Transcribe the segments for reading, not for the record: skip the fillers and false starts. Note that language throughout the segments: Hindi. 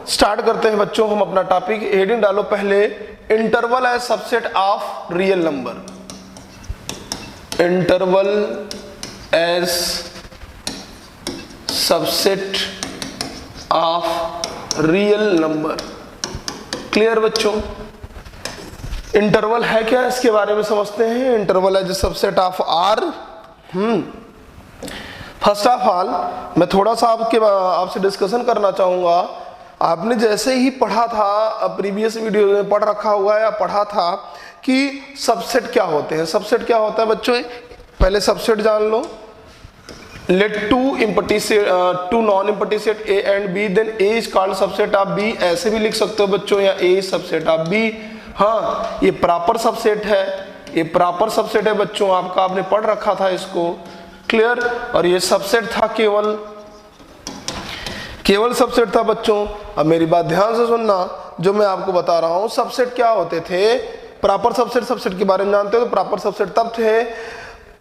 स्टार्ट करते हैं बच्चों हम अपना टॉपिक। हेडिंग डालो पहले, interval as subset of real number. Interval as subset of real number. Clear बच्चों? इंटरवल है क्या, इसके बारे में समझते हैं। Interval as subset of R. First of all मैं थोड़ा सा आपसे डिस्कशन करना चाहूंगा। आपने जैसे ही पढ़ा था, प्रीवियस वीडियो में पढ़ रखा हुआ है या पढ़ा था कि सबसेट क्या होते हैं। सबसेट क्या होता है बच्चों, पहले सबसेट जान लो। Let two non empty set A and B, then A is called subset of B. ऐसे भी लिख सकते हो बच्चों, या A is subset of B. हाँ, ये प्रॉपर सबसेट है, ये प्रॉपर सबसेट है बच्चों आपका, आपने पढ़ रखा था इसको। क्लियर? और ये सबसेट था, केवल सबसेट था बच्चों। अब मेरी बात ध्यान से सुनना, जो मैं आपको बता रहा हूं सबसेट क्या होते थे। प्रॉपर सबसेट, सबसेट के बारे में जानते हो तो प्रॉपर सबसेट तब थे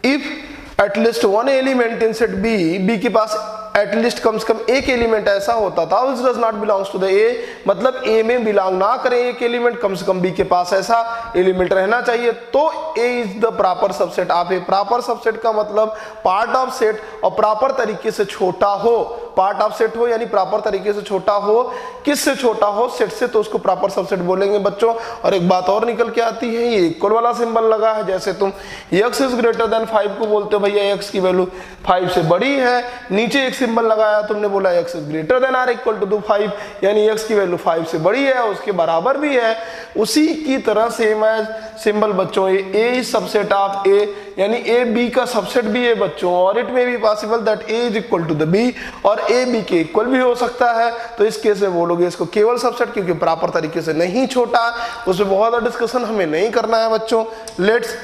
if at least one element in set B, B के पास एटलीस्ट कम से कम एक एलिमेंट ऐसा होता था which does not belongs to the A, मतलब ए में बिलोंग ना करे एक एलिमेंट, कम से कम बी के पास ऐसा एलिमेंट रहना चाहिए, तो A is the proper subset of A. Proper subset का मतलब पार्ट ऑफ सेट और प्रॉपर तरीके से छोटा हो। पार्ट ऑफ सेट हो यानी प्रॉपर तरीके से छोटा हो। किससे छोटा हो? सेट से, तो उसको प्रॉपर सबसेट बोलेंगे बच्चों। और एक बात और निकल के आती है, ये इक्वल वाला सिंबल लगा है। जैसे तुम x इज ग्रेटर देन 5 को बोलते हो, भैया x की वैल्यू 5 से बड़ी है, नीचे एक सिंबल लगाया, तुमने बोला x is greater than or equal to 5, यानी x की वैल्यू 5 से बड़ी है, उसके बराबर भी है। उसी की तरह सेम एज सिंबल बच्चों, A is subset of A, यानी ए बी का सबसेट भी है बच्चों। और it may be possible that A is equal to the B, और ए बी के इक्वल भी हो सकता है। तो इस केस में बोलोगे इसको केवल सबसेट, क्योंकि प्रॉपर तरीके से नहीं छोटा। उसमें बहुत ज्यादा डिस्कशन हमें नहीं करना है बच्चों। Let's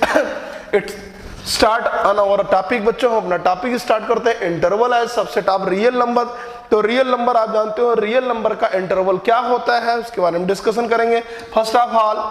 it's start on our topic बच्चों। हम अपना टॉपिक स्टार्ट करते हैं, interval as subset of real number. तो रियल नंबर आप जानते हो, रियल नंबर का इंटरवल क्या होता है उसके बारे में डिस्कशन करेंगे। First of all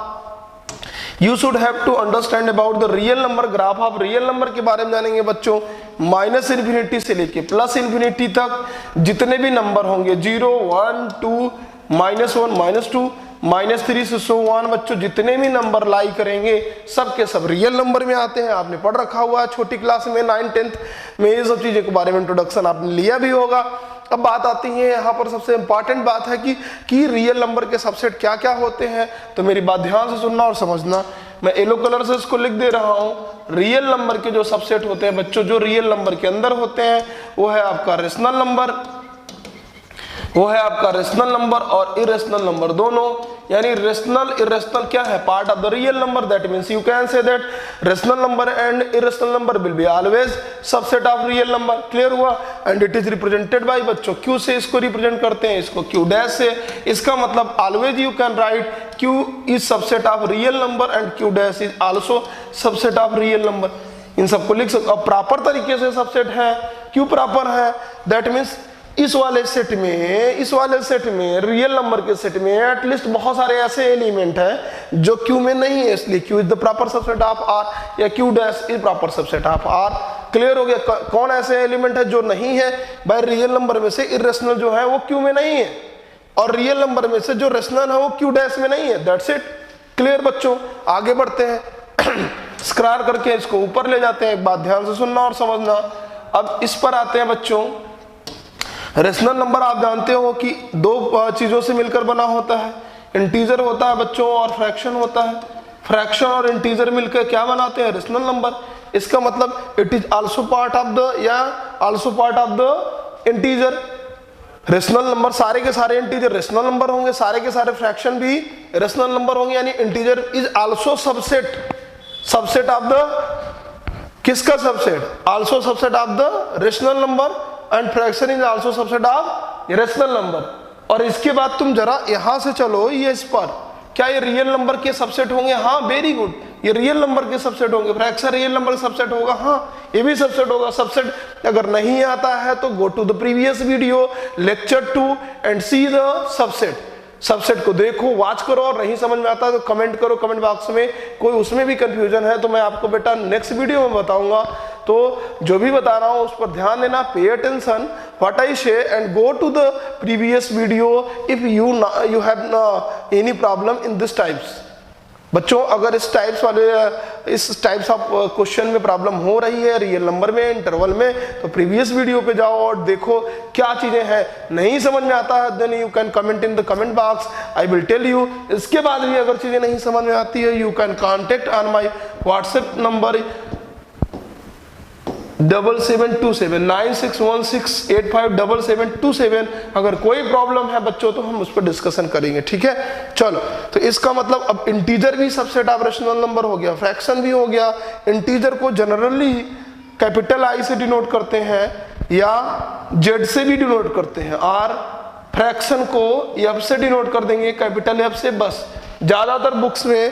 you should have to understand about the real number graph. आप रियल नंबर के बारे में जानेंगे बच्चों। माइनस इन्फिनिटी से लेके प्लस इन्फिनिटी तक जितने भी नंबर होंगे, 0, 1, 2, -1, -2, -3 से सो ऑन बच्चों, जितने भी नंबर लाई करेंगे सब के सब रियल नंबर में आते हैं। आपने पढ़ रखा हुआ है छोटी क्लास में, 9th 10th में ये सब चीजों के बारे में इंट्रोडक्शन आपने लिया भी होगा। अब बात आती है यहाँ पर, सबसे इंपॉर्टेंट बात है कि रियल नंबर के सबसेट क्या क्या होते हैं। तो मेरी बात ध्यान से सुनना और समझना। मैं येलो कलर से इसको लिख दे रहा हूँ। रियल नंबर के जो सबसेट होते हैं बच्चों, जो रियल नंबर के अंदर होते हैं, वो है आपका रेशनल नंबर, वो है आपका रेशनल नंबर और इरेशनल नंबर दोनों। यानी रेशनल इरेशनल क्या है, part of the real number. That means you can say that rational number and irrational number will be always subset of real number. Clear हुआ? And it is represented by बच्चों क्यू से इसको रिप्रेजेंट करते हैं, इसको क्यू डैश से। इसका मतलब always you can write Q is subset of real number and Q dash is also subset of real number. इन सबको लिख सकते। अब प्रॉपर तरीके से सबसेट है, क्यू प्रॉपर है, दैट मीन्स इस वाले सेट में रियल नंबर के सेट में एटलीस्ट बहुत सारे ऐसे एलिमेंट हैं जो क्यू में नहीं है, इसलिए Q is the proper subset of R, या Q dash is proper subset of R. Clear हो गया? कौन ऐसे एलिमेंट है जो नहीं है भाई रियल नंबर में से? इरेशनल जो है वो क्यू में नहीं है, और रियल नंबर में से जो रेशनल है वो क्यू डैश में नहीं है। That's it. क्लियर बच्चों? आगे बढ़ते हैं, स्क्रॉल करके इसको ऊपर ले जाते हैं। एक बात ध्यान से सुनना और समझना। अब इस पर आते हैं बच्चों। रेशनल नंबर आप जानते हो कि दो चीजों से मिलकर बना होता है, इंटीजर होता है बच्चों और फ्रैक्शन होता है। फ्रैक्शन और इंटीजर मिलकर क्या बनाते हैं? Rational number. इसका मतलब it is also part of the, या also part of the integer. Rational number सारे के सारे इंटीजर रेशनल नंबर होंगे, सारे के सारे फ्रैक्शन भी रेशनल नंबर होंगे, यानी integer is also subset of the, किसका सबसेट? Also subset of the rational number, and fraction is also subset of rational number. और इसके बाद तुम जरा यहां से चलो, ये इस पर, क्या ये रियल नंबर के सबसेट होंगे? हाँ, वेरी गुड, ये रियल नंबर के सबसेट होंगे। फ्रैक्शन रियल नंबर का सबसेट होगा? हाँ, ये भी सबसेट होगा। सबसेट अगर नहीं आता है तो go to the previous video lecture 2 and see the subset. Subset को देखो, वॉच करो, और नहीं समझ में आता तो कमेंट करो कमेंट बॉक्स में। कोई उसमें भी कंफ्यूजन है तो मैं आपको बेटा नेक्स्ट वीडियो में बताऊंगा। तो जो भी बता रहा हूं उस पर ध्यान देना, pay attention what I say and go to the previous video if you have any problem in this types. बच्चों अगर इस टाइप्स ऑफ क्वेश्चन में प्रॉब्लम हो रही है रियल नंबर में, इंटरवल में, तो प्रीवियस वीडियो पे जाओ और देखो क्या चीजें हैं। नहीं समझ में आता है then you can comment in the comment box, I will tell you. इसके बाद भी अगर चीजें नहीं समझ में आती है you can contact on my WhatsApp number 77279616857727। अगर कोई प्रॉब्लम है बच्चों तो हम उस पर डिस्कशन करेंगे, ठीक है। चलो, तो इसका मतलब अब इंटीजर भी सबसेट ऑफ रेशनल नंबर हो गया, फ्रैक्शन भी हो गया। इंटीजर को जनरली कैपिटल आई से डिनोट करते हैं या जेड से भी डिनोट करते हैं, और फ्रैक्शन को एफ से डिनोट कर देंगे, कैपिटल एफ से। बस ज्यादातर बुक्स में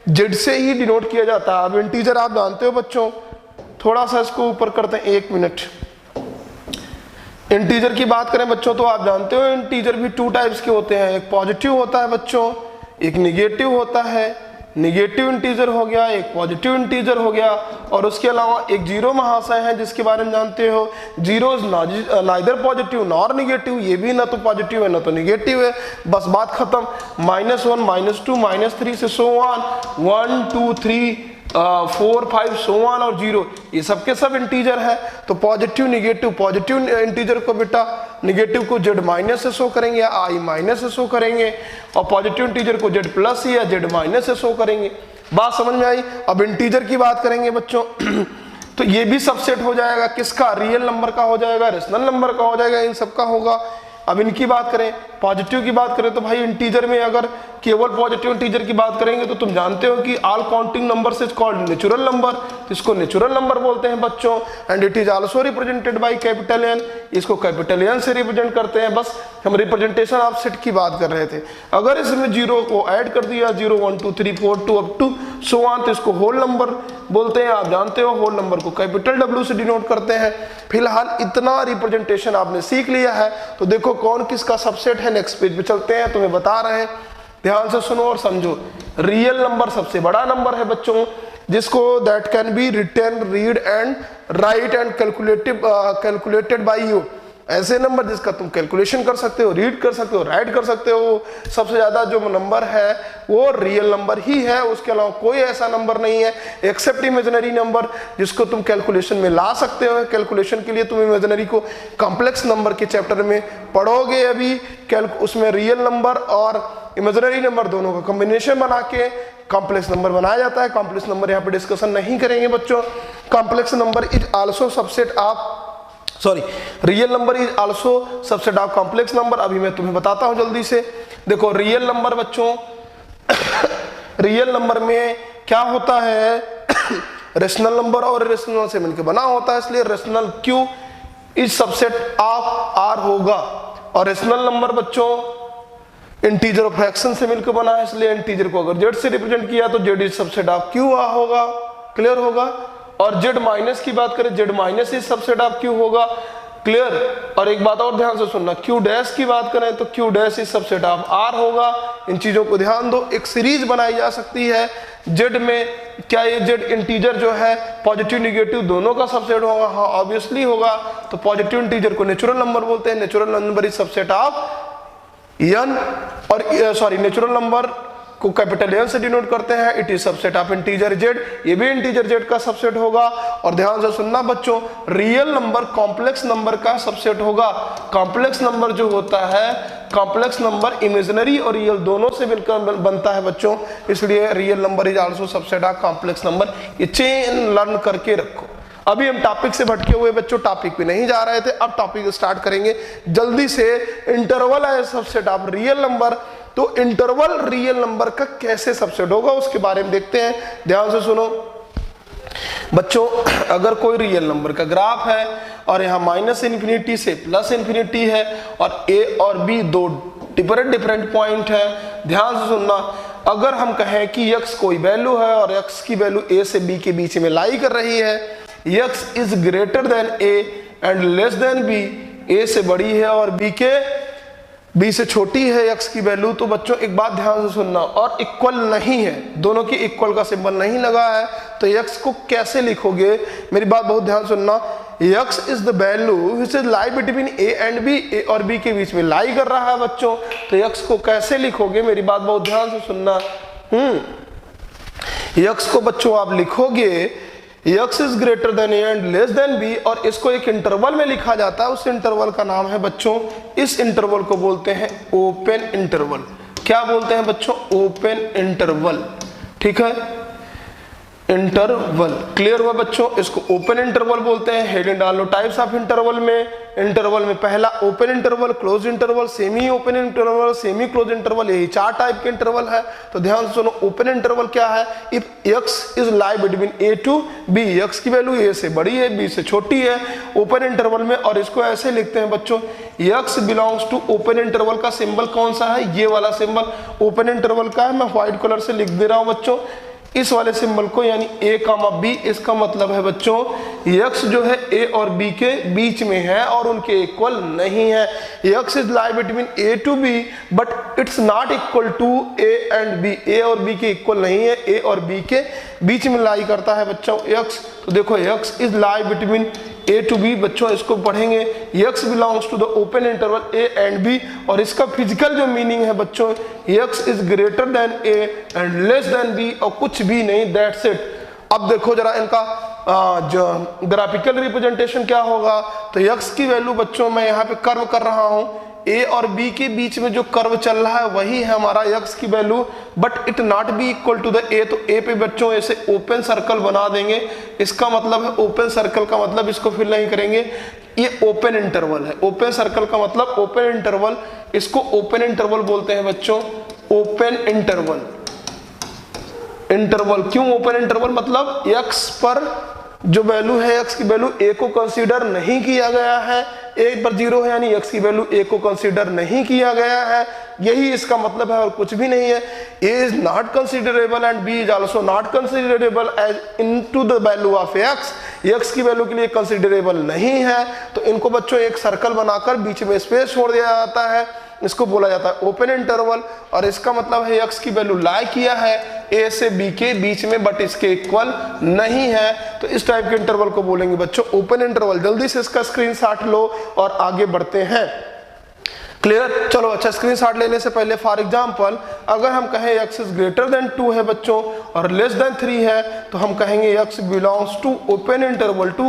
जेड से ही डिनोट किया जाता है। अब इंटीजर आप जानते हो बच्चों, थोड़ा सा इसको ऊपर करते हैं 1 मिनट। इंटीजर की बात करें बच्चों तो आप जानते हो इंटीजर भी 2 टाइप्स के होते हैं, एक पॉजिटिव होता है बच्चों, एक निगेटिव होता है। निगेटिव इंटीजर हो गया, एक पॉजिटिव इंटीजर हो गया, और उसके अलावा एक जीरो महाशय है जिसके बारे में जानते हो। Zero is neither positive nor negative, ये भी ना तो पॉजिटिव है ना तो निगेटिव है, बस बात खत्म। -1 -2 -3 से सो ऑन, 1 2 3 4 5 सो ऑन और 0, ये सब के सब इंटीजर है। तो पॉजिटिव निगेटिव, पॉजिटिव इंटीजर को बेटा निगेटिव को जेड माइनस से शो करेंगे या आई माइनस से शो करेंगे, और पॉजिटिव इंटीजर को जेड प्लस या जेड माइनस से शो करेंगे। बात समझ में आई। अब इंटीजर की बात करेंगे बच्चों तो ये भी सबसेट हो जाएगा, किसका? रियल नंबर का हो जाएगा, रेशनल नंबर का हो जाएगा, इन सब का होगा। अब इनकी बात करें, पॉजिटिव की बात करें तो भाई इंटीजर में अगर केवल पॉजिटिव इंटीजर की बात करेंगे तो तुम जानते हो कि all counting numbers is called natural number, इसको नेचुरल नंबर बोलते हैं बच्चों। And it is also represented by capital N, इसको कैपिटल एन से रिप्रेजेंट करते हैं। बस हम रिप्रेजेंटेशन ऑफ सेट की बात कर रहे थे। अगर इसमें जीरो को ऐड कर दिया, 0 1 2 3 4 2 अप टू सो ऑन, तो इसको होल नंबर बोलते हैं। आप जानते हो होल नंबर को कैपिटल W से डिनोट करते हैं। फिलहाल इतना रिप्रेजेंटेशन आपने सीख लिया है, तो देखो कौन किसका सबसेट है। नेक्स्ट पेज पे चलते हैं, तुम्हें बता रहे हैं, ध्यान से सुनो और समझो। रियल नंबर सबसे बड़ा नंबर है बच्चों, जिसको that can be written, read and write and calculated by you. ऐसे नंबर जिसका तुम कैलकुलेशन कर सकते हो, रीड कर सकते हो, राइट कर सकते हो। सबसे ज्यादा जो नंबर है वो रियल नंबर ही है, उसके अलावा कोई ऐसा नंबर नहीं है एक्सेप्ट इमेजिनरी नंबर जिसको तुम कैलकुलेशन में ला सकते हो। कैलकुलेशन के लिए तुम इमेजिनरी को कॉम्प्लेक्स नंबर के चैप्टर में पढ़ोगे अभी। उसमें रियल नंबर और इमेजिनरी नंबर दोनों का कॉम्बिनेशन बना के कॉम्प्लेक्स नंबर बनाया जाता है। कॉम्प्लेक्स नंबर यहाँ पे डिस्कशन नहीं करेंगे बच्चों। Complex number is also subset of real number is also subset of complex number. अभी मैं तुम्हें बताता हूं जल्दी से। देखो रियल नंबर बच्चों रियल नंबर में क्या होता है रेशनल नंबर और रेशनल से मिलकर बना होता है, इसलिए rational Q is subset of R होगा। और रेशनल नंबर बच्चों इंटीजर और फ्रैक्शन से मिलकर बना है, इसलिए इंटीजर को अगर जेड से रिप्रेजेंट किया तो Z is subset of Q होगा। क्लियर होगा। और जेड माइनस की बात करें, Z minus is subset of Q होगा। क्लियर। और एक बात और ध्यान से सुनना, क्यू डैश की बात करें तो Q dash is subset of R होगा। इन चीजों को ध्यान दो। एक सीरीज बनाई जा सकती है जेड में, क्या ये जेड इंटीजर जो है पॉजिटिव निगेटिव दोनों का सबसेट होगा? हाँ ऑब्वियसली होगा। तो पॉजिटिव इंटीजर को नेचुरल नंबर बोलते हैं, natural number is subset of N, और नेचुरल नंबर को कैपिटल एन से डिनोट करते हैं। It is subset of integer Z, ये भी इंटीजर जेड का सबसेट होगा। और ध्यान से सुनना बच्चों, रियल नंबर कॉम्प्लेक्स नंबर का सबसेट होगा। कॉम्प्लेक्स नंबर जो होता है, कॉम्प्लेक्स नंबर इमेजिनरी और रियल दोनों से मिलकर बनता है बच्चों, इसलिए real number is also subset of complex number. ये चेन लर्न करके रखो। अभी हम टॉपिक से भटके हुए बच्चों, टॉपिक पे नहीं जा रहे थे, अब टॉपिक स्टार्ट करेंगे जल्दी से। इंटरवल है सबसेट ऑफ रियल नंबर, तो इंटरवल रियल नंबर का कैसे सबसेट होगा उसके बारे में देखते हैं। ध्यान से सुनो बच्चों, अगर कोई रियल नंबर का ग्राफ है और यहाँ -∞ से +∞ है और ए और बी दो डिफरेंट पॉइंट है। ध्यान से सुनना, अगर हम कहें कि x कोई वैल्यू है और x की वैल्यू a से b के बीच में लाई कर रही है, x is greater than a and less than b, a से बड़ी है और b के b से छोटी है x की वैल्यू, तो बच्चों एक बात ध्यान से सुनना, और इक्वल नहीं है, दोनों की इक्वल का सिंबल नहीं लगा है, तो x को कैसे लिखोगे, मेरी बात बहुत ध्यान सुनना। x is the value which is lie between a and b, a और b के बीच में लाई कर रहा है बच्चों, तो x को कैसे लिखोगे, मेरी बात बहुत ध्यान से सुनना। x को बच्चों आप लिखोगे x is greater than a and less than b, और इसको एक इंटरवल में लिखा जाता है, उस इंटरवल का नाम है बच्चों, इस इंटरवल को बोलते हैं ओपन इंटरवल। क्या बोलते हैं बच्चों, ओपन इंटरवल, ठीक है, इंटरवल। क्लियर हुआ बच्चों, इसको ओपन इंटरवल बोलते हैं। हेडिंग डाल लो टाइप्स ऑफ इंटरवल में। इंटरवल में पहला open interval, close interval, semi open interval, semi close interval, यही 4 टाइप के इंटरवल है। तो ध्यान से सुनो, ओपन इंटरवल क्या है, if x is lie between a to b, x की वैल्यू a से बड़ी है b से छोटी है ओपन इंटरवल में, और इसको ऐसे लिखते हैं बच्चों, x belongs to open interval का सिंबल कौन सा है, ये वाला सिंबल ओपन इंटरवल का है, मैं व्हाइट कलर से लिख दे रहा हूं बच्चों, इस वाले सिंबल को, यानी a, b, इसका मतलब है बच्चों x जो है a और b के बीच में है और उनके इक्वल नहीं है। x is lie between a to b but it's not equal to a and b, a और b के इक्वल नहीं है, a और b के बीच में लाई करता है बच्चों x। तो देखो x is lie between a to b, बच्चों इसको पढ़ेंगे, x belongs to the open interval a and b, और इसका फिजिकल जो मीनिंग है बच्चों, x is greater than a and less than b, और कुछ भी नहीं, दैट्स इट। अब देखो जरा इनका जो ग्राफिकल रिप्रेजेंटेशन क्या होगा, तो x की वैल्यू बच्चों मैं यहाँ पे कर्व कर रहा हूँ, a और b के बीच में जो कर्व चल रहा है वही है हमारा x की value, but it not be equal to the a, तो a पे बच्चों ऐसे ओपन सर्कल बना देंगे, इसका मतलब है ओपन सर्कल का मतलब इसको फिल नहीं करेंगे, ये ओपन इंटरवल है, ओपन सर्कल का मतलब ओपन इंटरवल, इसको ओपन इंटरवल बोलते हैं बच्चों, ओपन इंटरवल। इंटरवल क्यों ओपन इंटरवल, मतलब x पर जो वैल्यू है, x की वैल्यू a को कंसीडर नहीं किया गया है, a पर 0 है, यानी x की वैल्यू a को कंसीडर नहीं किया गया है, यही इसका मतलब है और कुछ भी नहीं है। a is not considerable and b is also not considerable as into the value of x की वैल्यू के लिए कंसीडरेबल नहीं है, तो इनको बच्चों एक सर्कल बनाकर बीच में स्पेस छोड़ दिया जाता है, इसको बोला जाता है ओपन इंटरवल, और इसका मतलब है x की वैल्यू लाई किया है a से b के बीच में बट इसके इक्वल नहीं है, तो इस टाइप के इंटरवल को बोलेंगे बच्चों ओपन इंटरवल। जल्दी से इसका स्क्रीनशॉट लो और आगे बढ़ते हैं। क्लियर, चलो अच्छा, स्क्रीनशॉट लेने से पहले फॉर एग्जांपल अगर हम कहें x इज ग्रेटर देन 2 है बच्चों और लेस देन 3 है, तो हम कहेंगे x belongs to open interval 2,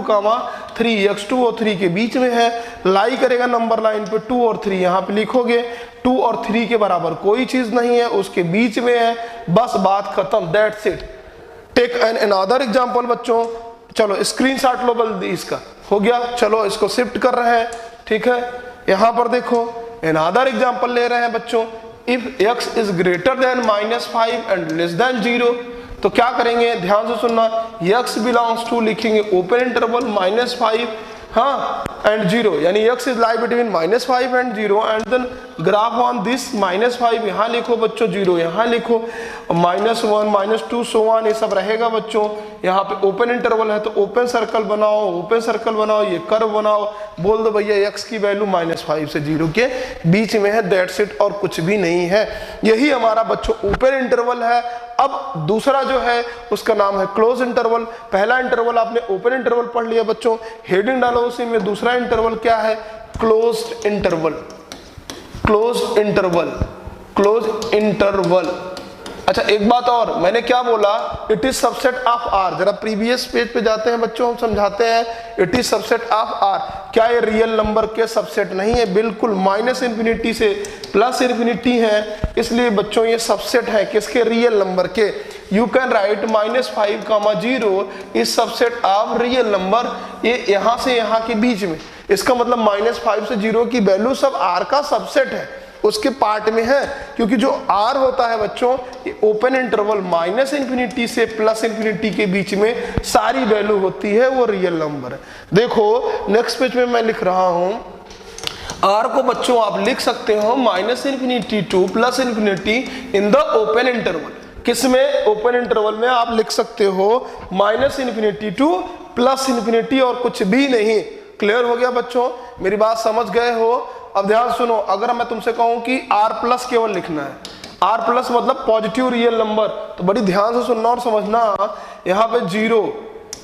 3, x 2 और 3 के बीच में है, लाई करेगा नंबर लाइन पे 2 और 3 यहाँ पे लिखोगे, 2 और 3 के बराबर कोई चीज नहीं है, उसके बीच में है, बस बात खत्म, that's it. Take an another example बच्चों, चलो स्क्रीनशॉट लो जल्दी, इसका हो गया, चलो इसको शिफ्ट कर रहे हैं, ठीक है, यहाँ पर देखो अनदर एग्जांपल ले रहे हैं बच्चों, if x is greater than -5 and less than 0, तो क्या करेंगे, ध्यान से सुनना, x बिलोंग्स टू लिखेंगे ओपन इंटरवल -5 एंड 0, यानी x is lie between -5 and 0, and then graph on this -5 यहाँ लिखो बच्चों, 0 यहाँ लिखो, -1 -2 सो ऑन, ये सब रहेगा बच्चों। यहाँ पे ओपन इंटरवल है तो ओपन सर्कल बनाओ, ओपन सर्कल बनाओ, ये कर्व बनाओ, बोल दो भैया x की वैल्यू -5 से 0 के बीच में है, दैट्स इट, और कुछ भी नहीं है। यही हमारा बच्चों ओपन इंटरवल है। अब दूसरा जो है उसका नाम है क्लोज इंटरवल। पहला इंटरवल आपने ओपन इंटरवल पढ़ लिया बच्चों, हेडिंग डालो उसी में, दूसरा इंटरवल क्या है, closed interval, close interval, close interval. अच्छा एक बात और, मैंने क्या बोला, it is subset of R, जरा प्रीवियस पेज पे जाते हैं बच्चों, हम समझाते हैं, it is subset of R. क्या ये रियल नंबर के सबसेट नहीं है, बिल्कुल, -∞ से +∞ है, इसलिए बच्चों ये सबसेट है किसके, रियल नंबर के। You can right -5, 0 is subset of real number, ये यहाँ से यहाँ के बीच में, इसका मतलब -5 से 0 की वैल्यू सब आर का सबसेट है, उसके पार्ट में है, क्योंकि जो r होता है बच्चों ओपन इंटरवल -∞ से +∞ के बीच में सारी वैल्यू होती है, वो रियल नंबर है। देखो नेक्स्ट पेज में मैं लिख रहा हूं, r को बच्चों आप लिख सकते हो -∞ to +∞ in the open interval. किसमें, ओपन इंटरवल में आप लिख सकते हो -∞ टू +∞ और कुछ भी नहीं। क्लियर हो गया बच्चों, मेरी बात समझ गए हो। अब ध्यान सुनो, अगर मैं तुमसे कहूं कि r प्लस केवल लिखना है, r प्लस मतलब पॉजिटिव रियल नंबर, तो बड़ी ध्यान से सुनना और समझना। यहाँ पे 0,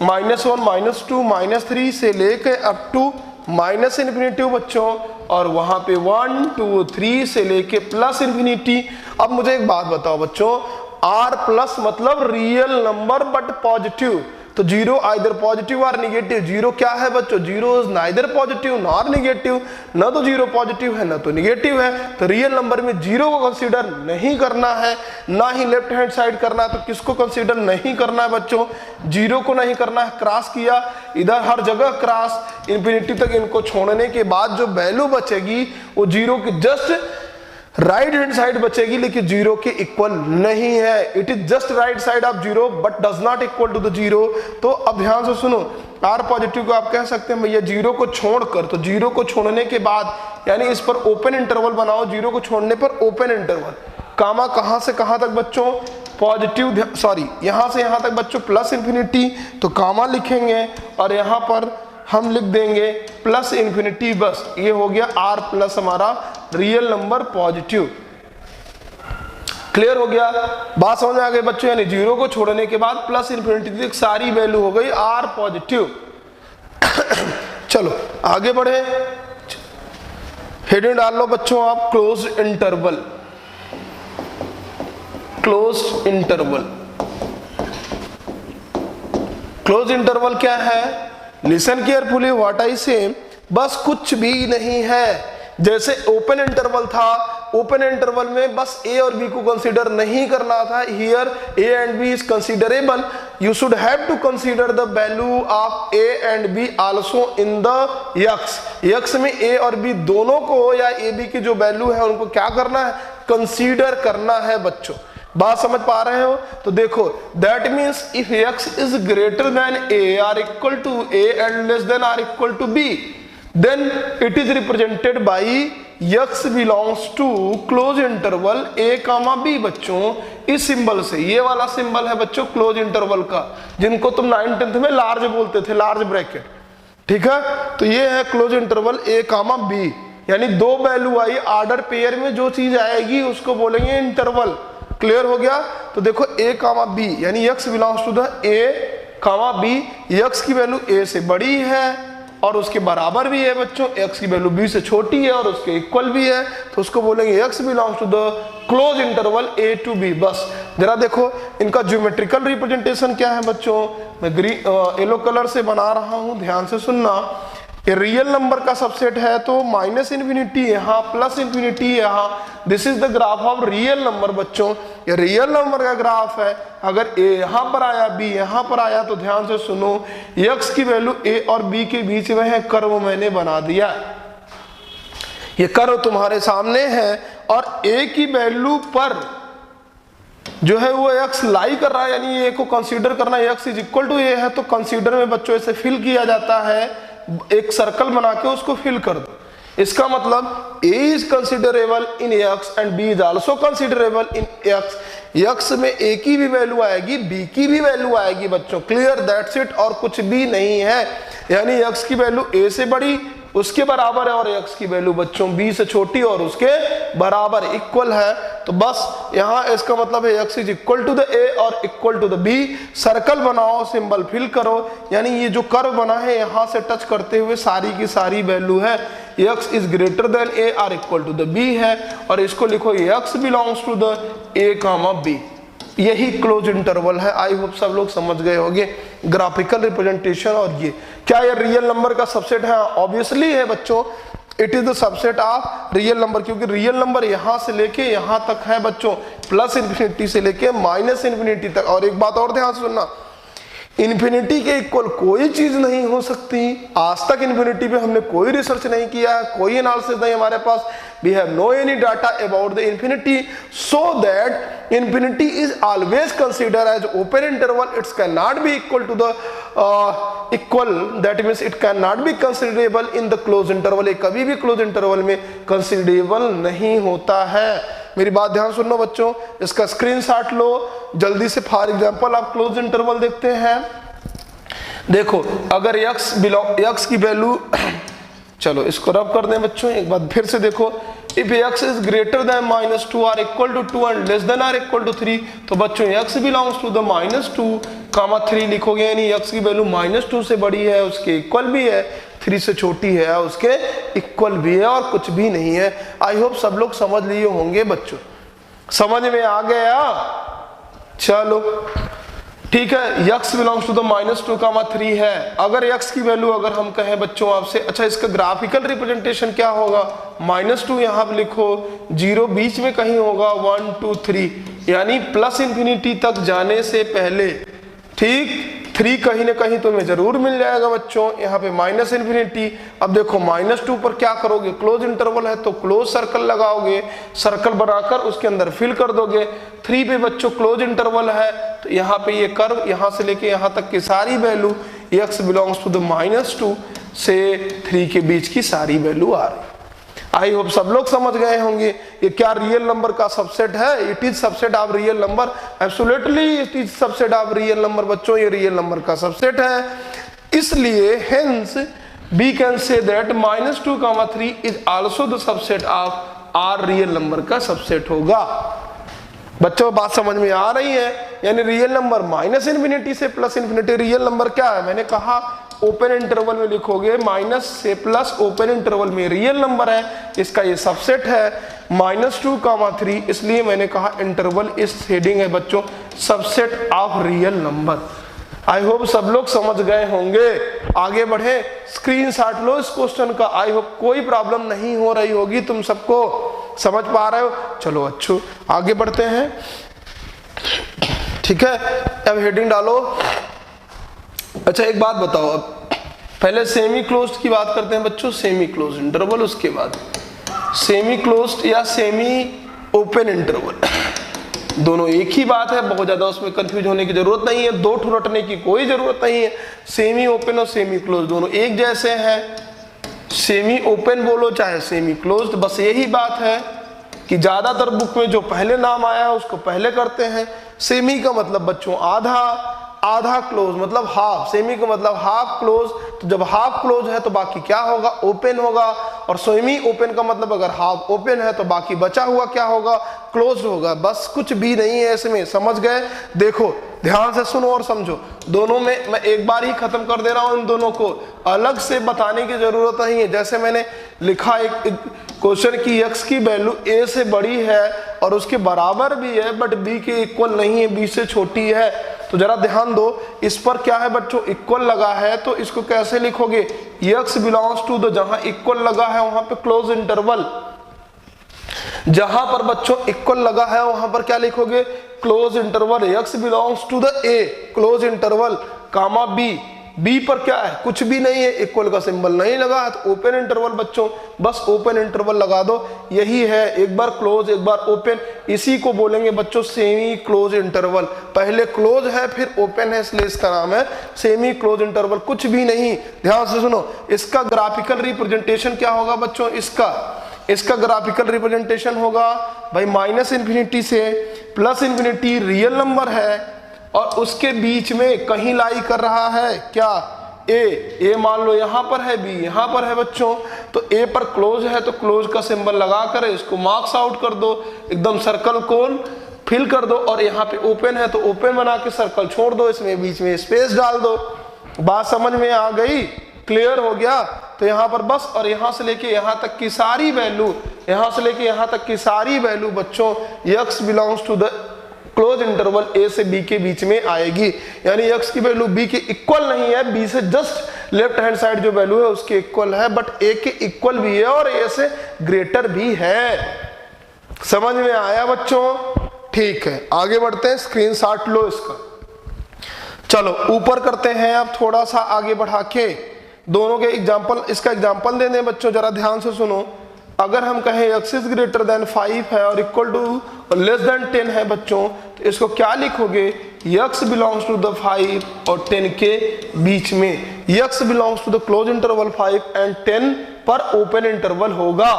-1, -2, -3 से लेके अप टू माइनस इन्फिनिटी बच्चों, और वहां पे 1, 2, 3 से लेके प्लस इन्फिनिटी। अब मुझे एक बात बताओ बच्चों, r प्लस मतलब रियल नंबर बट पॉजिटिव, तो 0 आइदर पॉजिटिव और निगेटिव। 0 क्या है बच्चों? 0 is neither positive nor negative, न तो 0 पॉजिटिव है न तो निगेटिव है, तो रियल नंबर में 0 को कंसीडर नहीं करना है, ना ही लेफ्ट हैंड साइड करना है। तो किसको कंसीडर नहीं करना है बच्चों? 0 को नहीं करना है। क्रॉस किया, इधर हर जगह क्रॉस, इंफिनिटी तक इनको छोड़ने के बाद जो वैल्यू बचेगी वो 0 की जस्ट राइट हैंड साइड बचेगी, लेकिन 0 के इक्वल नहीं है। It is just right side of 0 but does not equal to the 0। तो अब ध्यान से सुनो, r पॉजिटिव को आप कह सकते हैं भैया 0 को छोड़कर, तो 0 को छोड़ने के बाद यानी इस पर ओपन इंटरवल बनाओ, 0 को छोड़ने पर ओपन इंटरवल, कामा कहां से कहां तक बच्चों? पॉजिटिव, सॉरी यहां से यहां तक बच्चों प्लस इंफिनिटी, तो कामा लिखेंगे और यहां पर हम लिख देंगे प्लस इंफिनिटी। बस ये हो गया r प्लस हमारा रियल नंबर पॉजिटिव। क्लियर हो गया? बात समझ में आ गई बच्चों? यानी 0 को छोड़ने के बाद प्लस इंफिनिटी तक सारी वैल्यू हो गई r पॉजिटिव। चलो आगे बढ़े, हेडिंग डाल लो बच्चों आप, close interval. Close interval, close interval क्या है? लिसन केयरफुली व्हाट आई से, बस कुछ भी नहीं है। जैसे ओपन इंटरवल था, ओपन इंटरवल में बस a और b को कंसीडर नहीं करना था। Here a and b is considerable, you should have to consider the value of a and b also in the x। x में a और b दोनों को या a b की जो वैल्यू है उनको क्या करना है? कंसीडर करना है बच्चों। बात समझ पा रहे हो? तो देखो, that means if x is greater than a or equal to a and less than or equal to b, then it is represented by x belongs to close interval a comma b। बच्चों इस सिंबल से, ये वाला सिंबल है बच्चों क्लोज इंटरवल का, जिनको तुम 9th में लार्ज बोलते थे, लार्ज ब्रैकेट, ठीक है? तो ये है close interval a comma b, यानी दो वैल्यू आई ऑर्डर पेयर में, जो चीज आएगी उसको बोलेंगे इंटरवल। क्लियर हो गया? तो देखो a कामा b यानी x belongs to the a comma b, x की वैल्यू a से बड़ी है और उसके बराबर भी है बच्चों, x की वैल्यू b से छोटी है और उसके इक्वल भी है, तो उसको बोलेंगे x belongs to the close interval a to b। बस जरा देखो इनका ज्योमेट्रिकल रिप्रेजेंटेशन क्या है बच्चों, मैं येलो कलर से बना रहा हूं, ध्यान से सुनना। ये रियल नंबर का सबसेट है, तो माइनस इन्फिनिटी यहाँ, प्लस इन्फिनिटी यहाँ, this is the graph of real number बच्चों। ये रियल नंबर का ग्राफ है। अगर a यहाँ पर आया, b यहाँ पर आया, तो ध्यान से सुनो, x की वैल्यू a और b के बीच में है, कर्व मैंने बना दिया। ये कर्व तुम्हारे सामने है और a की वैल्यू पर जो है वो x लाई कर रहा है, यानी a को कंसीडर करना, x is equal to a है, तो कंसीडर में बच्चों इसे फिल किया जाता है, एक सर्कल बना के उसको फिल कर दो। इसका मतलब a is considerable in x and b is also considerable in x। x में a की भी वैल्यू आएगी, b की भी वैल्यू आएगी बच्चों। क्लियर? दैट्स इट, और कुछ भी नहीं है। यानी x की वैल्यू a से बड़ी, उसके बराबर है, और x की वैल्यू बच्चों b से छोटी और उसके बराबर, इक्वल है। तो बस यहाँ इसका मतलब है x is equal to the a और equal to the b। Circle बनाओ, सिंबल फिल करो, यानी ये जो कर्व बना है यहाँ से टच करते हुए सारी की सारी वैल्यू है x is greater than a और इक्वल टू द b है, और इसको लिखो x belongs to the a comma b। यही क्लोज इंटरवल है। आई होप सब लोग समझ गए होंगे ग्राफिकल रिप्रेजेंटेशन। और ये क्या ये रियल नंबर का सबसेट है? ऑब्वियसली है बच्चों, it is the subset of real number, क्योंकि रियल नंबर यहां से लेके यहां तक है बच्चों, प्लस इन्फिनिटी से लेके माइनस इन्फिनिटी तक। और एक बात और ध्यान से सुनना, इन्फिनिटी के इक्वल कोई चीज नहीं हो सकती। आज तक इन्फिनिटी पे हमने कोई रिसर्च नहीं किया है, कोई एनालिसिस नहीं हमारे पास। We have no any data about the infinity, so that infinity is always consider as open interval. Its can not be equal to the equal, that means it can not be considerable in the close interval. ये कभी भी क्लोज इंटरवल में कंसीडरेबल नहीं होता है। मेरी बात ध्यान सुनो बच्चों, इसका स्क्रीनशॉट लो जल्दी से। फॉर एग्जांपल आप क्लोज इंटरवल देखते हैं, देखो अगर x की वैल्यू चलो इसको रब कर दें बच्चों, एक बार फिर से देखो। If x is greater than -2 or equal to 2 and less than or equal to 3, तो बच्चों x बिलोंग्स टू द -2, 3 लिखोगे, यानी x की वैल्यू -2 से बड़ी है, उसके इक्वल भी है, 3 से छोटी है, उसके इक्वल भी है, और कुछ भी नहीं है। आई होप सब लोग समझ लिए होंगे बच्चों, समझ में आ गया? चलो ठीक है, x बिलोंग्स टू द -2, 3 है। अगर x की वैल्यू अगर हम कहें बच्चों आपसे, अच्छा इसका ग्राफिकल रिप्रेजेंटेशन क्या होगा? -2 यहाँ पे लिखो, 0 बीच में कहीं होगा, 1 2 3, यानी +∞ तक जाने से पहले, ठीक, 3 कहीं ना कहीं तुम्हें जरूर मिल जाएगा बच्चों, यहाँ पे -∞। अब देखो -2 पर क्या करोगे? क्लोज इंटरवल है तो क्लोज सर्कल लगाओगे, सर्कल बनाकर उसके अंदर फिल कर दोगे। 3 पे बच्चों क्लोज इंटरवल है, तो यहाँ पे ये कर्व यहाँ से लेके यहाँ तक की सारी value x belongs to the -2 से 3 के बीच की सारी वैल्यू आ रही। आई होप सब लोग समझ गए होंगे ये क्या रियल नंबर का सबसेट है। It is subset of real number, absolutely it is subset of real number बच्चों, ये रियल नंबर का सबसेट है। इसलिए hence we can say that -2, 3 is also the subset of R, real number का सबसेट होगा। बच्चों बात समझ में आ रही है? यानी रियल नंबर -∞ से +∞, रियल नंबर क्या है? मैंने कहा ओपन इंटरवल में लिखोगे, माइनस से प्लस ओपन इंटरवल में रियल नंबर है, इसका ये सबसेट है -2, 3, इसलिए मैंने कहा इंटरवल इस हेडिंग है बच्चों, subset of real number. I hope सब लोग समझ गए होंगे। आगे बढ़े, स्क्रीनशॉट लो इस क्वेश्चन का। आई होप कोई प्रॉब्लम नहीं हो रही होगी, तुम सबको समझ पा रहे हो। चलो अच्छो आगे बढ़ते हैं, ठीक है। अब हेडिंग डालो। अच्छा एक बात बताओ, अब पहले सेमी क्लोज्ड की बात करते हैं बच्चों, सेमी क्लोज्ड इंटरवल, उसके बाद सेमी क्लोज्ड या सेमी ओपन इंटरवल, दोनों एक ही बात है, बहुत ज्यादा उसमें कंफ्यूज होने की जरूरत नहीं है, दो ठो रटने की कोई जरूरत नहीं है। सेमी ओपन और सेमी क्लोज्ड दोनों एक जैसे हैं, सेमी ओपन बोलो चाहे सेमी क्लोज्ड, बस यही बात है कि ज्यादातर बुक में जो पहले नाम आया है उसको पहले करते हैं। सेमी का मतलब बच्चों आधा, आधा क्लोज मतलब हाफ, सेमी का मतलब हाफ क्लोज, तो जब हाफ क्लोज है तो बाकी क्या होगा? ओपन होगा। और सेमी ओपन का मतलब अगर हाफ ओपन है तो बाकी बचा हुआ क्या होगा? क्लोज होगा। बस कुछ भी नहीं है इसमें, समझ गए? देखो ध्यान से सुनो और समझो, दोनों में मैं एक बार ही खत्म कर दे रहा हूं, इन दोनों को अलग से बताने की जरूरत नहीं है। जैसे मैंने लिखा एक क्वेश्चन की x की वैल्यू a से बड़ी है और उसके बराबर भी है, बट b के इक्वल नहीं है, b से छोटी है, तो जरा ध्यान दो, इस पर क्या है बच्चों? इक्वल लगा है, तो इसको कैसे लिखोगे? x बिलोंग्स टू द, जहां इक्वल लगा है वहां पे क्लोज इंटरवल, जहां पर बच्चों इक्वल लगा है वहां पर क्या लिखोगे? Close interval. x belongs to the a, close interval, comma b, b पर क्या है? कुछ भी नहीं है, इक्वल का सिंबल नहीं लगा है, तो ओपन इंटरवल बच्चों, बस ओपन इंटरवल लगा दो, यही है। एक बार क्लोज एक बार ओपन, इसी को बोलेंगे बच्चों सेमी क्लोज इंटरवल। पहले क्लोज है फिर ओपन है, इसलिए इसका नाम है सेमी क्लोज इंटरवल, कुछ भी नहीं। ध्यान से सुनो, इसका ग्राफिकल रिप्रेजेंटेशन क्या होगा बच्चों? इसका ग्राफिकल रिप्रेजेंटेशन होगा भाई -∞ से +∞, रियल नंबर है और उसके बीच में कहीं लाई कर रहा है क्या? ए मान लो यहाँ पर है, बी यहाँ पर है बच्चों, तो ए पर क्लोज है तो क्लोज का सिंबल लगा कर इसको मार्क्स आउट कर दो, एकदम सर्कल कोन फिल कर दो, और यहाँ पे ओपन है तो ओपन बना के सर्कल छोड़ दो, इसमें बीच में स्पेस डाल दो। बात समझ में आ गई? क्लियर हो गया? तो यहाँ पर बस, और यहाँ से लेके यहाँ तक की सारी वैल्यू, यहाँ से लेके यहाँ तक की सारी वैल्यू बच्चों x belongs to the close interval a से b के बीच में आएगी, यानी x की वैल्यू b के इक्वल नहीं है, b से जस्ट लेफ्ट हैंड साइड जो वैल्यू है उसके इक्वल है, बट a के इक्वल भी है और a से ग्रेटर भी है। समझ में आया बच्चों? ठीक है, आगे बढ़ते हैं, स्क्रीनशॉट लो इसका। चलो ऊपर करते हैं, अब थोड़ा सा आगे बढ़ा के दोनों के एग्जाम्पल, इसका एग्जाम्पल दे दें बच्चों, जरा ध्यान से सुनो। अगर हम कहें x इज ग्रेटर देन 5 है और इक्वल टू लेस देन 10 है बच्चों, तो इसको क्या लिखोगे? x बिलोंग्स टू द 5 और 10 के बीच में, x belongs to the close interval 5 and 10 पर ओपन इंटरवल होगा।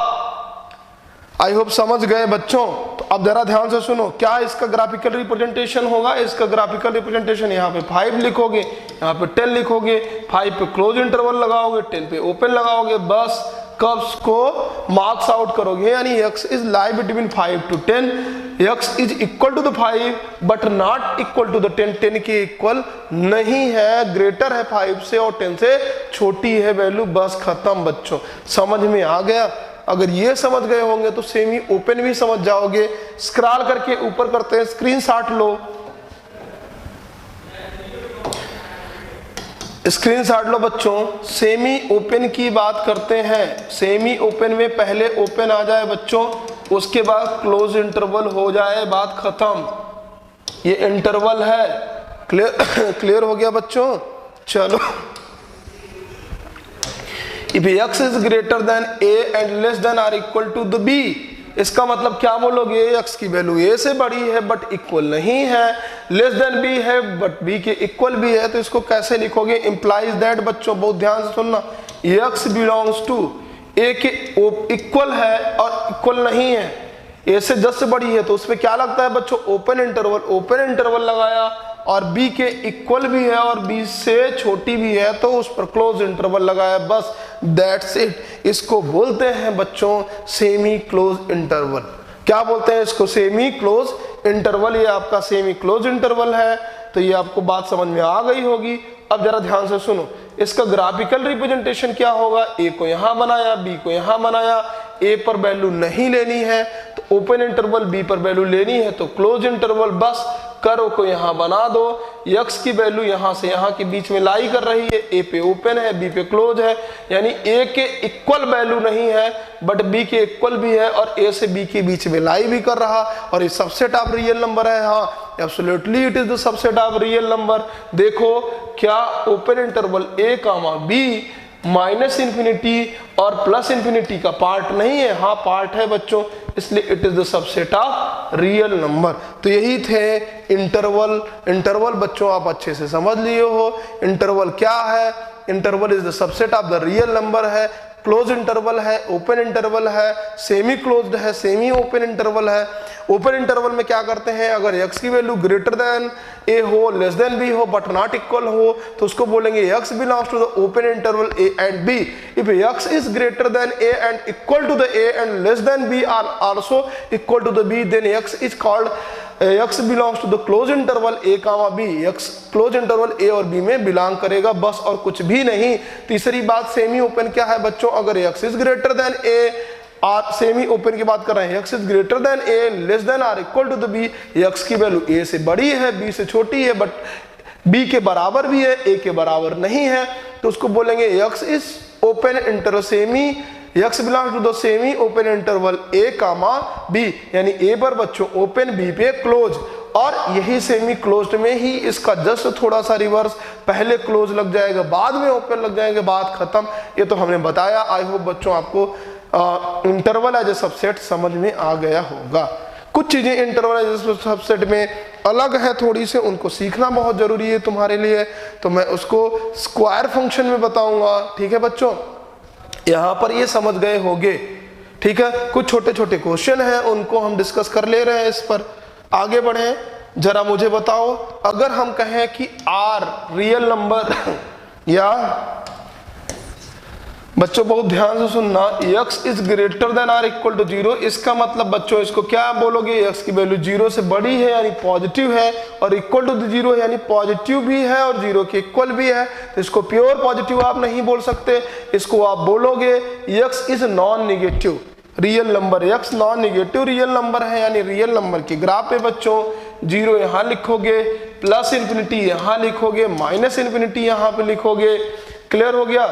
आई होप समझ गए बच्चों? तो अब जरा ध्यान से सुनो, क्या इसका ग्राफिकल रिप्रेजेंटेशन होगा? इसका ग्राफिकल रिप्रेजेंटेशन यहाँ पे 5 लिखोगे, यहाँ पे 10 लिखोगे, 5 पे क्लोज इंटरवल लगाओगे, 10 पे ओपन लगाओगे, बस कर्व्स को मार्क्स आउट करोगे। यानी x is lie between 5 to 10, x is equal to the 5 but not equal to the 10, 10 के इक्वल नहीं है, ग्रेटर है 5 से और 10 से छोटी है वैल्यू। बस खत्म बच्चों, समझ में आ गया? अगर ये समझ गए होंगे तो सेमी ओपन भी समझ जाओगे। स्क्रॉल करके ऊपर करते हैं, स्क्रीनशॉट लो, स्क्रीनशॉट लो बच्चों। सेमी ओपन की बात करते हैं। सेमी ओपन में पहले ओपन आ जाए बच्चों, उसके बाद क्लोज इंटरवल हो जाए, बात खत्म। ये इंटरवल है, क्लियर हो गया बच्चों? चलो, if x is greater than a and less than or equal to the b, इसका मतलब क्या बोलोगे? x की वैल्यू a से बड़ी है बट इक्वल नहीं है, लेस देन b है बट b के इक्वल भी है, तो इसको कैसे लिखोगे? इंप्लाइज दैट बच्चों, बहुत ध्यान से सुनना, x बिलोंग्स टू a के इक्वल है और इक्वल नहीं है, a से 10 से बड़ी है, तो उसमें क्या लगता है बच्चों? Open interval. ओपन इंटरवल लगाया और b के इक्वल भी है और b से छोटी भी है, तो उस पर क्लोज इंटरवल लगाया, बस दैट्स इट। इसको बोलते हैं बच्चों सेमी क्लोज इंटरवल। क्या बोलते हैं इसको? Semi close interval. ये आपका सेमी क्लोज इंटरवल है, तो ये आपको बात समझ में आ गई होगी। अब जरा ध्यान से सुनो, इसका ग्राफिकल रिप्रेजेंटेशन क्या होगा? a को यहां बनाया, b को यहां बनाया, a पर वैल्यू नहीं लेनी है तो ओपन इंटरवल, b पर वैल्यू लेनी है तो क्लोज इंटरवल, बस करो को यहां बना दो। x की वैल्यू यहां से यहां के बीच में लाई कर रही है, a पे ओपन है, b पे क्लोज है, यानी a के इक्वल वैल्यू नहीं है बट b के इक्वल भी है और a से b के बीच में लाई भी कर रहा, और ये सबसेट ऑफ रियल नंबर है। हाँ, absolutely it is the subset of real number. देखो क्या open interval a comma b minus infinity और प्लस इंफिनिटी का पार्ट नहीं है? हाँ पार्ट है बच्चों, इसलिए it is the subset of real number. तो यही थे इंटरवल। इंटरवल बच्चों आप अच्छे से समझ लिए हो। इंटरवल क्या है? Interval is the subset of the real number है। क्लोज इंटरवल है, ओपन इंटरवल है, सेमी क्लोज्ड है, सेमी ओपन इंटरवल है। ओपन इंटरवल में क्या करते हैं? अगर x की वैल्यू ग्रेटर देन a हो, लेस देन b हो बट नॉट इक्वल हो, तो उसको बोलेंगे x belongs to the open interval a and b। If x is greater than a and equal to the a and less than b or also equal to the b, then x is called x belongs to the close interval a comma b। x क्लोज इंटरवल a और b में बिलोंग करेगा, बस और कुछ भी नहीं। तीसरी बात सेमी ओपन क्या है बच्चों? अगर x is greater than a, आप सेमी ओपन की बात कर रहे हैं, x is greater than a, less than or equal to the b, x की वैल्यू a से बड़ी है, b से छोटी है बट b के बराबर भी है, a के बराबर नहीं है, तो उसको बोलेंगे x is open interval semi, x belongs to the semi open interval a comma b, यानी a पर बच्चों ओपन, b पे क्लोज। और यही सेमी क्लोज्ड में ही इसका जस्ट थोड़ा सा रिवर्स, पहले क्लोज लग जाएगा बाद में ओपन लग जाएंगे, बात खत्म। ये तो हमने बताया। आई होप बच्चों आपको इंटरवल एज ए सबसेट समझ में आ गया होगा। कुछ चीजें इंटरवल एज ए सबसेट में अलग है थोड़ी से, उनको सीखना बहुत जरूरी है तुम्हारे लिए, तो मैं उसको स्क्वायर फंक्शन में बताऊंगा। ठीक है बच्चों, यहाँ पर ये समझ गए होंगे। ठीक है, कुछ छोटे छोटे क्वेश्चन हैं उनको हम डिस्कस कर ले रहे हैं। इस पर आगे बढ़े, जरा मुझे बताओ, अगर हम कहें कि r रियल नंबर या बच्चों बहुत ध्यान से सुनना, x is greater than or equal to 0, इसका मतलब बच्चों इसको क्या बोलोगे? x की वैल्यू 0 से बड़ी है यानी पॉजिटिव है, और इक्वल टू 0 यानी पॉजिटिव भी है और 0 के इक्वल भी है, तो इसको प्योर पॉजिटिव आप नहीं बोल सकते, इसको आप बोलोगे x is non negative real number. x non negative real number है, यानी रियल नंबर के ग्राफ पे बच्चों 0 यहाँ लिखोगे, प्लस इंफिनिटी यहाँ लिखोगे, माइनस इंफिनिटी यहाँ पे लिखोगे। क्लियर हो गया?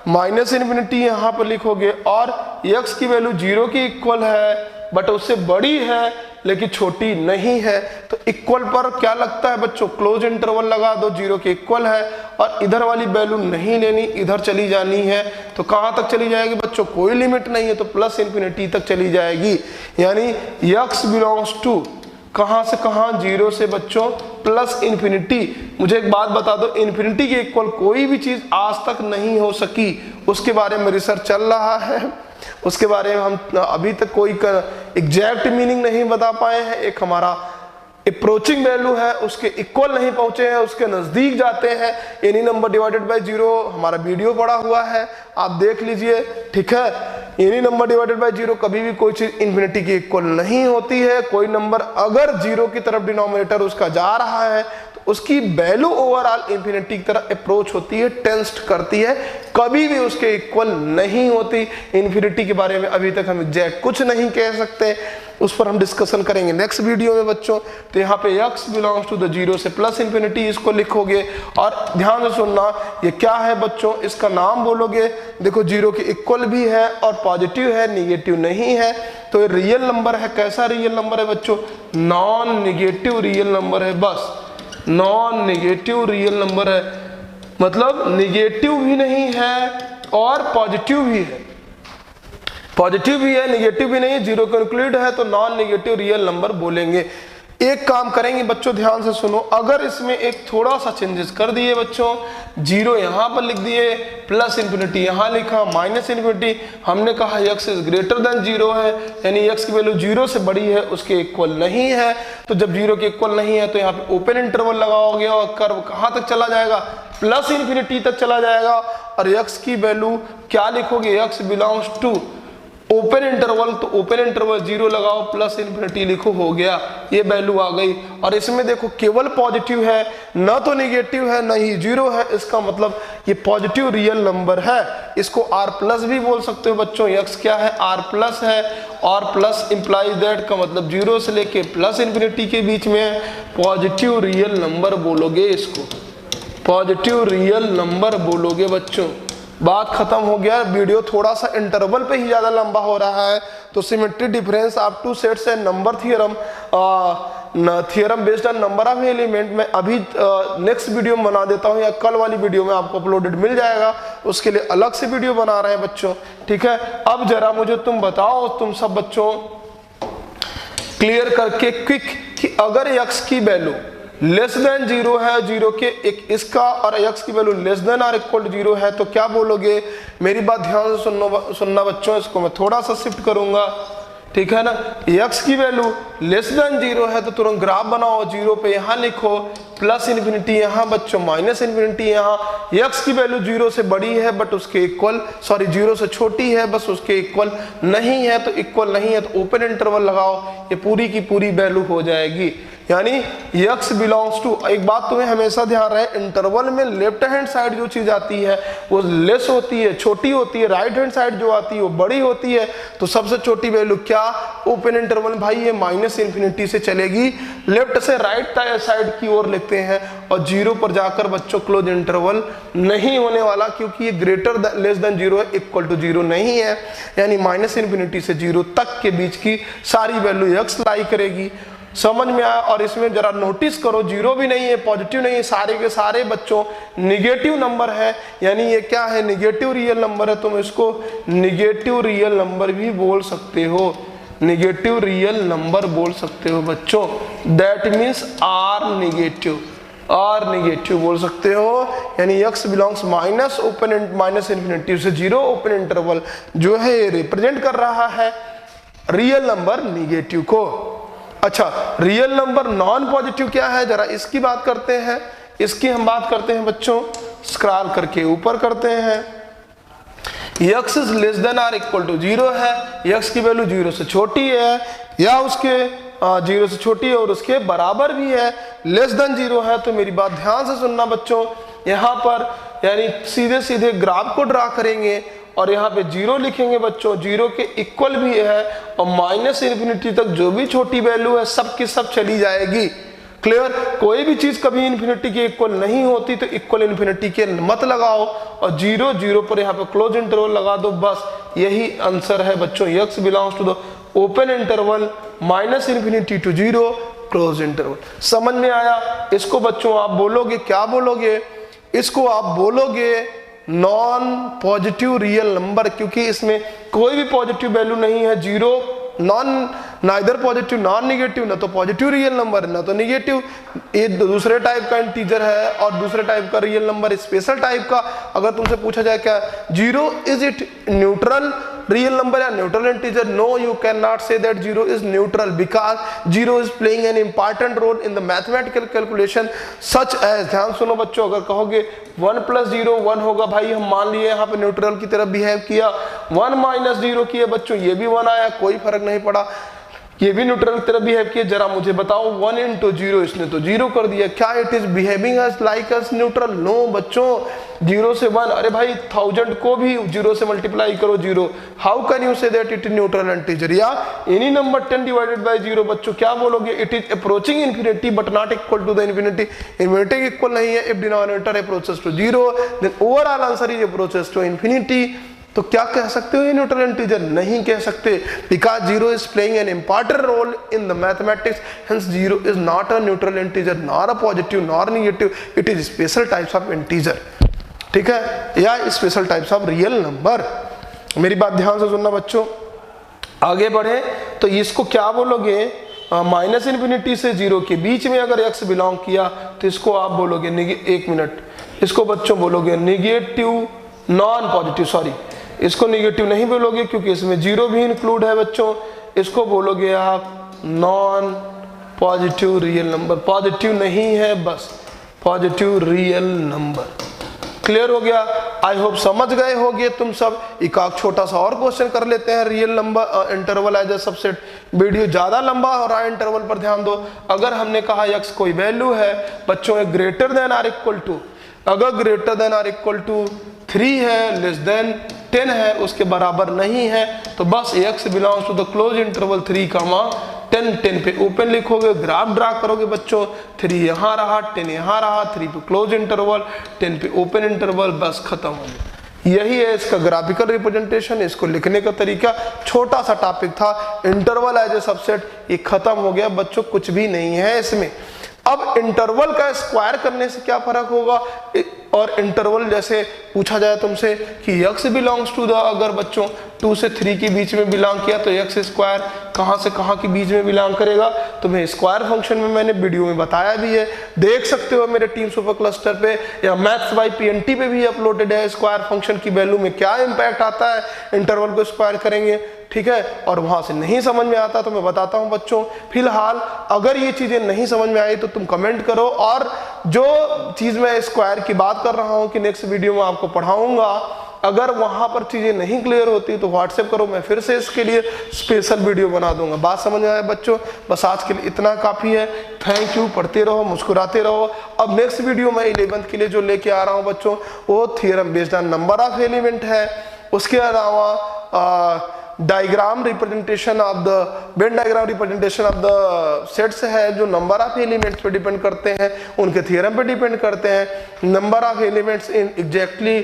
माइनस इंफिनिटी यहाँ पर लिखोगे, और x की वैल्यू 0 की इक्वल है बट उससे बड़ी है लेकिन छोटी नहीं है, तो इक्वल पर क्या लगता है बच्चों? क्लोज इंटरवल लगा दो, 0 के इक्वल है और इधर वाली वैल्यू नहीं लेनी, इधर चली जानी है। तो कहाँ तक चली जाएगी बच्चों? कोई लिमिट नहीं है, तो प्लस इंफिनिटी तक चली जाएगी। यानी x बिलोंग्स टू कहां से कहां? 0 से बच्चों प्लस इंफिनिटी। मुझे एक बात बता दो, इंफिनिटी के इक्वल कोई भी चीज आज तक नहीं हो सकी, उसके बारे में रिसर्च चल रहा है। उसके बारे में हम अभी तक कोई एग्जैक्ट मीनिंग नहीं बता पाए हैं। एक हमारा अप्रोचिंग वैल्यू है, उसके इक्वल नहीं पहुंचे हैं, उसके नजदीक जाते हैं। Any number divided by zero हमारा वीडियो पड़ा हुआ है, आप देख लीजिए, ठीक है। Any number divided by zero, कभी भी कोई चीज इन्फिनिटी के इक्वल नहीं होती है। कोई नंबर अगर जीरो की तरफ डिनोमिनेटर उसका जा रहा है तो उसकी वैल्यू ओवरऑल इन्फिनिटी की तरफ अप्रोच होती है, टेंस्ट करती है, कभी भी उसके इक्वल नहीं होती। इन्फिनिटी के बारे में अभी तक हम एग्जैक्ट कुछ नहीं कह सकते, उस पर हम डिस्कशन करेंगे नेक्स्ट वीडियो में बच्चों। तो यहाँ पे x belongs to the zero से प्लस इन्फिनिटी इसको लिखोगे, और ध्यान से सुनना ये क्या है बच्चों, इसका नाम बोलोगे। देखो जीरो के इक्वल भी है और पॉजिटिव है, निगेटिव नहीं है, तो ये रियल नंबर है। कैसा रियल नंबर है बच्चों? नॉन निगेटिव रियल नंबर है, बस नॉन निगेटिव रियल नंबर है, मतलब निगेटिव भी नहीं है और पॉजिटिव भी है। पॉजिटिव भी है, निगेटिव भी नहीं, जीरो को इंक्लूड है, तो नॉन निगेटिव रियल नंबर बोलेंगे। एक काम करेंगे बच्चों, ध्यान से सुनो, अगर इसमें एक थोड़ा सा चेंजेस कर दिए बच्चों, जीरो यहां पर लिख दिए, प्लस इन्फिनिटी यहां लिखा, माइनस इन्फिनिटी, हमने कहा x is greater than zero है, यानी x की वैल्यू जीरो से बड़ी है, उसके इक्वल नहीं है। तो जब जीरो के इक्वल नहीं है तो यहाँ पे ओपन इंटरवल लगाओगे और कर्व कहां तक चला जाएगा? प्लस इन्फिनिटी तक चला जाएगा। और x की वैल्यू क्या लिखोगे? x belongs to open interval, तो ओपन इंटरवल जीरो लगाओ, प्लस इन्फिनिटी लिखो, हो गया, ये वैल्यू आ गई। और इसमें देखो केवल पॉजिटिव है, ना तो निगेटिव है ना ही जीरो है, इसका मतलब ये पॉजिटिव रियल नंबर है। इसको r प्लस भी बोल सकते हो बच्चों, x क्या है? r प्लस है, और प्लस इंप्लाइज दैट का मतलब जीरो से लेके प्लस इन्फिनिटी के बीच में पॉजिटिव रियल नंबर बोलोगे, इसको पॉजिटिव रियल नंबर बोलोगे बच्चों। बात खत्म हो गया। वीडियो थोड़ा सा इंटरवल पे ही ज्यादा लंबा हो रहा है, तो सिमेट्री डिफरेंस आप two sets and number theorem theorem based on number of element में अभी नेक्स्ट वीडियो में बना देता हूं, या कल वाली वीडियो में आपको अपलोडेड मिल जाएगा, उसके लिए अलग से वीडियो बना रहे हैं बच्चों, ठीक है। अब जरा मुझे तुम बताओ, तुम सब बच्चों क्लियर करके क्विक, कि अगर x की वैल्यू लेस देन जीरो है, जीरो के एक इसका, और x की वैल्यू लेस देन और इक्वल टू जीरो है, तो क्या बोलोगे? मेरी बात ध्यान से सुनना बच्चों, इसको मैं थोड़ा सा शिफ्ट करूंगा, ठीक है ना। x की वैल्यू लेस देन जीरो है तो तुरंत ग्राफ बनाओ, जीरो पे यहाँ लिखो, प्लस इन्फिनिटी यहाँ बच्चों, माइनस इन्फिनिटी यहाँ। x की वैल्यू जीरो से बड़ी है बट उसके इक्वल, सॉरी जीरो से छोटी है बस उसके इक्वल नहीं है, तो इक्वल नहीं है तो ओपन इंटरवल लगाओ, ये पूरी की पूरी वैल्यू हो जाएगी। यानी x बिलोंग्स टू, एक बात तुम्हें हमेशा ध्यान रहे, इंटरवल में लेफ्ट हैंड साइड जो चीज आती है वो लेस होती है, छोटी होती है, राइट हैंड साइड जो आती है वो बड़ी होती है। तो सबसे छोटी वैल्यू क्या? ओपन इंटरवल भाई ये माइनस इन्फिनिटी से चलेगी, लेफ्ट से राइट साइड की ओर लिखते हैं, और जीरो पर जाकर बच्चों क्लोज इंटरवल नहीं होने वाला, क्योंकि ये ग्रेटर लेस देन जीरो है, इक्वल टू जीरो नहीं है। यानी माइनस इन्फिनिटी से जीरो तक के बीच की सारी वैल्यू x लाई करेगी। समझ में आया? और इसमें जरा नोटिस करो, जीरो भी नहीं है, पॉजिटिव नहीं है, सारे के सारे बच्चों निगेटिव नंबर है, यानी ये क्या है? निगेटिव रियल नंबर है। तुम इसको निगेटिव रियल नंबर भी बोल सकते हो, निगेटिव रियल नंबर बोल सकते हो बच्चों, that means R negative, R negative बोल सकते हो। यानी x belongs minus open minus infinity से जीरो, ओपन इंटरवल जो है ये रिप्रेजेंट कर रहा है रियल नंबर निगेटिव को। अच्छा, रियल नंबर नॉन पॉजिटिव क्या है, जरा इसकी बात करते हैं। इसकी हम बात करते हैं बच्चों, स्क्रॉल करके ऊपर करते हैं। x is less than or equal to zero है, x की वैल्यू जीरो से छोटी है या उसके जीरो से छोटी है और उसके बराबर भी है, लेस देन जीरो है। तो मेरी बात ध्यान से सुनना बच्चों, यहाँ पर यानी सीधे सीधे ग्राफ को ड्रा करेंगे और यहाँ पे जीरो लिखेंगे बच्चों, जीरो के इक्वल भी है, और माइनस इन्फिनिटी तक जो भी छोटी वैल्यू है सब की सब चली जाएगी। क्लियर? कोई भी चीज कभी इन्फिनिटी के इक्वल नहीं होती तो इक्वल इन्फिनिटी के मत लगाओ, और जीरो जीरो पर यहाँ पे क्लोज इंटरवल लगा दो, बस यही आंसर है बच्चों। x belongs to the open interval minus infinity to zero, close interval. समझ में आया? इसको बच्चों आप बोलोगे, क्या बोलोगे? इसको आप बोलोगे नॉन पॉजिटिव रियल नंबर, क्योंकि इसमें कोई भी पॉजिटिव वैल्यू नहीं है। Zero non, neither positive non negative, ना तो पॉजिटिव रियल नंबर ना तो निगेटिव। ये दूसरे टाइप का इंटीजर है और दूसरे टाइप का रियल नंबर स्पेशल टाइप का। अगर तुमसे पूछा जाए क्या zero is it neutral, real number या neutral integer? No, you can not say that zero is neutral because zero is playing an important role in the mathematical calculation such as, ध्यान सुनो बच्चों, अगर कहोगे 1 + 0 1 होगा, भाई हम मान लिए यहाँ पे न्यूट्रल की तरफ बिहेव किया, 1 - 0 किया बच्चों, ये भी 1 आया, कोई फर्क नहीं पड़ा, ये भी न्यूट्रल की तरह बिहेव किया, जरा मुझे बताओ 1 × 0, इसने तो 0 कर दिया, क्या it is behaving as like as neutral? No बच्चों, 0 से 1, अरे भाई 1000 को भी 0 से मल्टीप्लाई करो 0, how can you say that it is neutral integer? या एनी नंबर 10 / 0 बच्चों क्या बोलोगे? It is approaching infinity but not equal to the infinity, infinity इक्वल नहीं है। If denominator approaches to 0 then overall answer is approaches to infinity. तो क्या कह सकते हो ये न्यूट्रल इंटीजर? नहीं कह सकते, because zero is playing an important role in the mathematics, hence zero is not a neutral integer, nor a positive nor negative, it is special types of integer, ठीक है, या special types of real number. मेरी बात ध्यान से सुनना बच्चों, आगे बढ़े तो इसको क्या बोलोगे? -∞ से 0 के बीच में अगर x बिलोंग किया तो इसको आप बोलोगे, एक मिनट, इसको बच्चों बोलोगे नेगेटिव नॉन पॉजिटिव, सॉरी इसको नेगेटिव नहीं बोलोगे क्योंकि इसमें 0 भी इंक्लूड है बच्चों, इसको बोलोगे आप non positive real number, positive नहीं है बस पॉजिटिव रियल नंबर। क्लियर हो गया? आई होप समझ गए होगे तुम सब। एक छोटा सा और क्वेश्चन कर लेते हैं, real number interval as a subset. Video ज्यादा लंबा हो रहा है, इंटरवल पर ध्यान दो। अगर हमने कहा x कोई वैल्यू है बच्चों, एक greater than or equal to, अगर greater than or equal to 3 है, लेस देन 10 है, उसके बराबर नहीं है, तो बस x belongs to the close interval 3, 10, 10 पे ओपन लिखोगे, ग्राफ ड्रा करोगे बच्चों, 3 यहाँ रहा, 10 यहाँ रहा, 3 पे क्लोज इंटरवल, 10 पे ओपन इंटरवल, बस खत्म हो गया। यही है इसका ग्राफिकल रिप्रेजेंटेशन, इसको लिखने का तरीका। छोटा सा टॉपिक था इंटरवल एज ए सबसेट, ये खत्म हो गया बच्चों, कुछ भी नहीं है इसमें। अब इंटरवल का स्क्वायर करने से क्या फर्क होगा? और इंटरवल जैसे पूछा जाए तुमसे कि x बिलोंग्स टू द, अगर बच्चों 2 से 3 के बीच में बिलोंग किया तो x स्क्वायर कहां से कहां के बीच में बिलोंग करेगा? तुम्हें स्क्वायर फंक्शन में मैंने वीडियो में बताया भी है, देख सकते हो मेरे टीम सुपर क्लस्टर पे या मैथ्स बाय PNT पे भी अपलोडेड है। स्क्वायर फंक्शन की वैल्यू में क्या इंपैक्ट आता है इंटरवल को स्क्वायर करेंगे, ठीक है। और वहां से नहीं समझ में आता तो मैं बताता हूं बच्चों। फिलहाल अगर ये चीजें नहीं समझ में आई तो तुम कमेंट करो, और जो चीज मैं स्क्वायर की बात कर रहा हूं कि नेक्स्ट वीडियो में आपको पढ़ाऊंगा, अगर वहां पर चीजें नहीं क्लियर होती तो व्हाट्सएप करो, मैं फिर से इसके लिए स्पेशल वीडियो बना दूंगा। बात समझ में आया बच्चों? बस आज के लिए इतना काफी है। थैंक यू, पढ़ते रहो, मुस्कुराते रहो। अब नेक्स्ट वीडियो मैं 11th के लिए जो लेके आ रहा हूं बच्चों, वो theorem based on number of element है। उसके अलावा diagram representation of the Venn diagram representation of the sets है, जो नंबर ऑफ एलिमेंट्स पे डिपेंड करते हैं, उनके थ्योरम पे डिपेंड करते हैं। Number of elements in exactly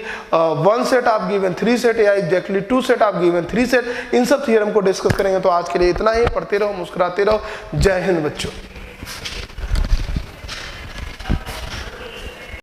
1 set of given 3 set या exactly 2 set of given 3 set, इन सब थ्योरम को डिस्कस करेंगे। तो आज के लिए इतना ही, पढ़ते रहो, मुस्कुराते रहो। जय हिंद बच्चों।